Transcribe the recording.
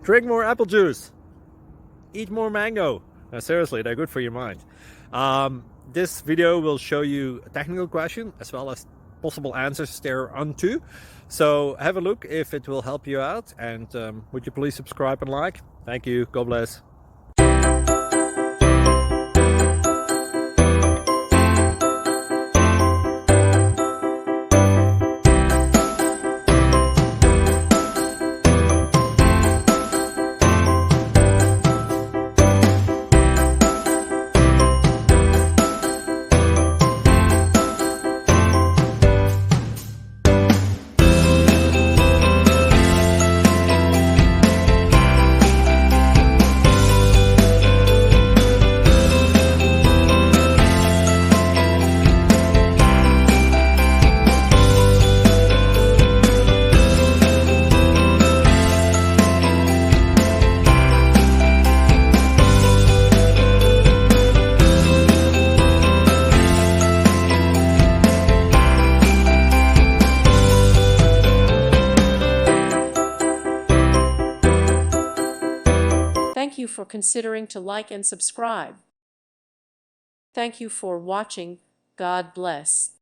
Drink more apple juice. Eat more mango. No, seriously, they're good for your mind. This video will show you a technical question as well as possible answers thereunto. So have a look if it will help you out, and would you please subscribe and like? Thank you. God bless. Thank you for considering to like and subscribe. Thank you for watching. God bless.